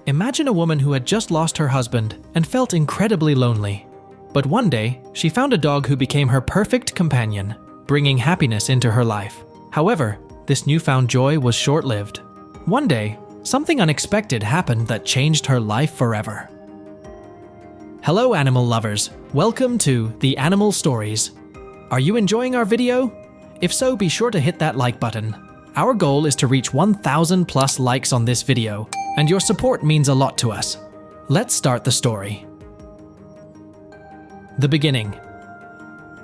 Imagine a woman who had just lost her husband and felt incredibly lonely. But one day, she found a dog who became her perfect companion, bringing happiness into her life. However, this newfound joy was short-lived. One day, something unexpected happened that changed her life forever. Hello animal lovers, welcome to the Animal Stories. Are you enjoying our video? If so, be sure to hit that like button. Our goal is to reach 1,000 plus likes on this video, and your support means a lot to us. Let's start the story. The beginning.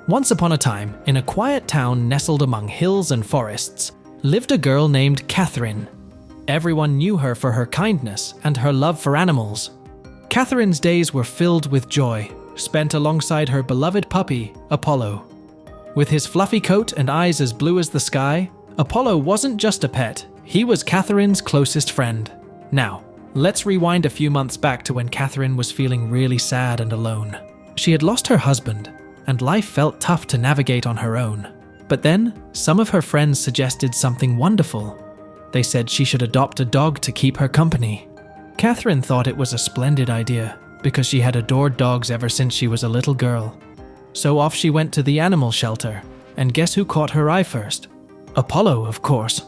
Once upon a time, in a quiet town nestled among hills and forests, lived a girl named Catherine. Everyone knew her for her kindness and her love for animals. Catherine's days were filled with joy, spent alongside her beloved puppy, Apollo. With his fluffy coat and eyes as blue as the sky, Apollo wasn't just a pet, he was Catherine's closest friend. Now, let's rewind a few months back to when Catherine was feeling really sad and alone. She had lost her husband, and life felt tough to navigate on her own. But then, some of her friends suggested something wonderful. They said she should adopt a dog to keep her company. Catherine thought it was a splendid idea, because she had adored dogs ever since she was a little girl. So off she went to the animal shelter, and guess who caught her eye first? Apollo, of course.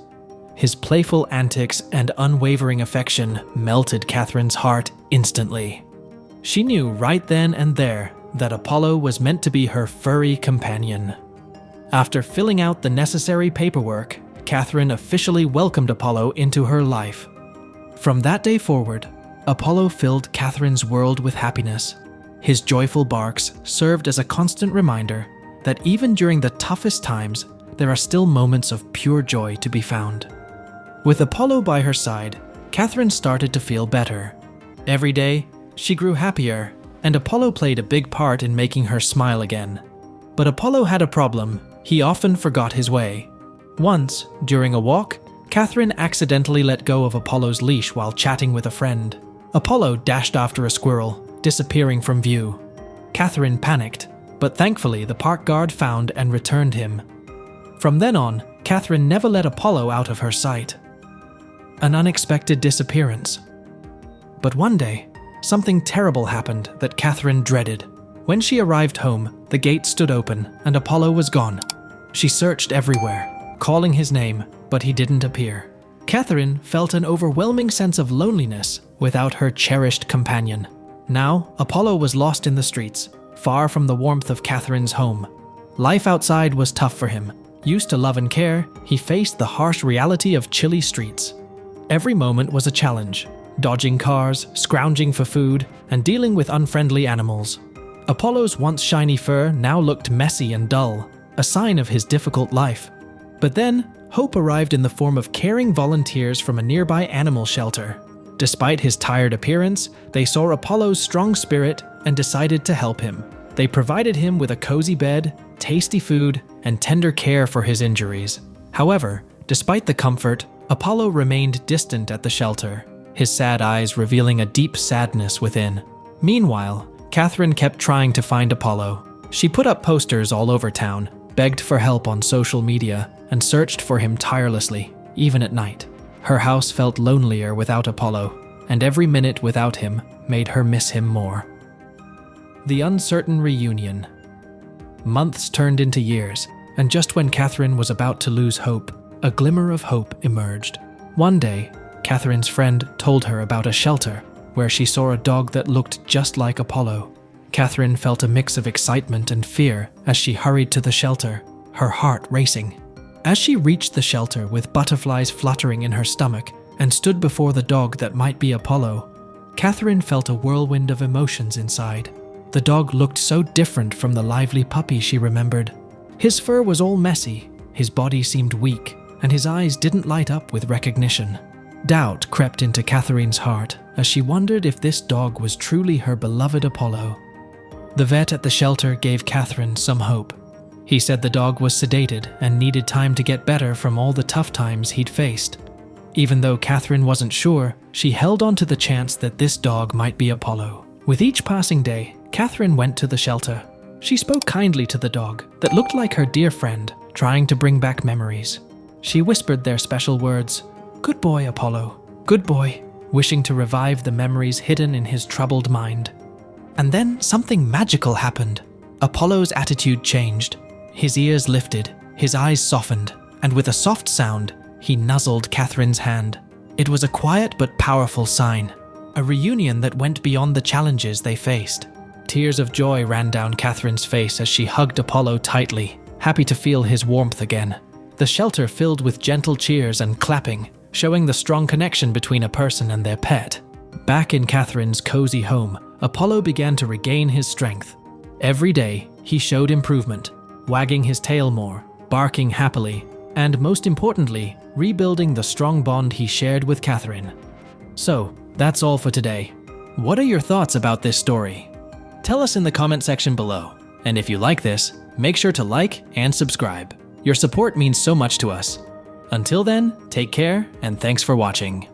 His playful antics and unwavering affection melted Catherine's heart instantly. She knew right then and there that Apollo was meant to be her furry companion. After filling out the necessary paperwork, Catherine officially welcomed Apollo into her life. From that day forward, Apollo filled Catherine's world with happiness. His joyful barks served as a constant reminder that even during the toughest times, there are still moments of pure joy to be found. With Apollo by her side, Catherine started to feel better. Every day, she grew happier, and Apollo played a big part in making her smile again. But Apollo had a problem. He often forgot his way. Once, during a walk, Catherine accidentally let go of Apollo's leash while chatting with a friend. Apollo dashed after a squirrel, disappearing from view. Catherine panicked, but thankfully the park guard found and returned him. From then on, Catherine never let Apollo out of her sight. An unexpected disappearance. But one day, something terrible happened that Catherine dreaded. When she arrived home, the gate stood open and Apollo was gone. She searched everywhere, calling his name, but he didn't appear. Catherine felt an overwhelming sense of loneliness without her cherished companion. Now, Apollo was lost in the streets, far from the warmth of Catherine's home. Life outside was tough for him. Used to love and care, he faced the harsh reality of chilly streets. Every moment was a challenge, dodging cars, scrounging for food, and dealing with unfriendly animals. Apollo's once shiny fur now looked messy and dull, a sign of his difficult life. But then, hope arrived in the form of caring volunteers from a nearby animal shelter. Despite his tired appearance, they saw Apollo's strong spirit and decided to help him. They provided him with a cozy bed, tasty food, and tender care for his injuries. However, despite the comfort, Apollo remained distant at the shelter, his sad eyes revealing a deep sadness within. Meanwhile, Catherine kept trying to find Apollo. She put up posters all over town, begged for help on social media, and searched for him tirelessly, even at night. Her house felt lonelier without Apollo, and every minute without him made her miss him more. The uncertain reunion. Months turned into years, and just when Catherine was about to lose hope, a glimmer of hope emerged. One day, Catherine's friend told her about a shelter where she saw a dog that looked just like Apollo. Catherine felt a mix of excitement and fear as she hurried to the shelter, her heart racing. As she reached the shelter with butterflies fluttering in her stomach and stood before the dog that might be Apollo, Catherine felt a whirlwind of emotions inside. The dog looked so different from the lively puppy she remembered. His fur was all messy, his body seemed weak, and his eyes didn't light up with recognition. Doubt crept into Catherine's heart as she wondered if this dog was truly her beloved Apollo. The vet at the shelter gave Catherine some hope. He said the dog was sedated and needed time to get better from all the tough times he'd faced. Even though Catherine wasn't sure, she held on to the chance that this dog might be Apollo. With each passing day, Catherine went to the shelter. She spoke kindly to the dog that looked like her dear friend, trying to bring back memories. She whispered their special words, "Good boy, Apollo. Good boy." wishing to revive the memories hidden in his troubled mind. And then something magical happened. Apollo's attitude changed. His ears lifted, his eyes softened, and with a soft sound, he nuzzled Catherine's hand. It was a quiet but powerful sign, a reunion that went beyond the challenges they faced. Tears of joy ran down Catherine's face as she hugged Apollo tightly, happy to feel his warmth again. The shelter filled with gentle cheers and clapping, showing the strong connection between a person and their pet. Back in Catherine's cozy home, Apollo began to regain his strength. Every day, he showed improvement, wagging his tail more, barking happily, and most importantly, rebuilding the strong bond he shared with Catherine. So, that's all for today. What are your thoughts about this story? Tell us in the comment section below. And if you like this, make sure to like and subscribe. Your support means so much to us. Until then, take care and thanks for watching.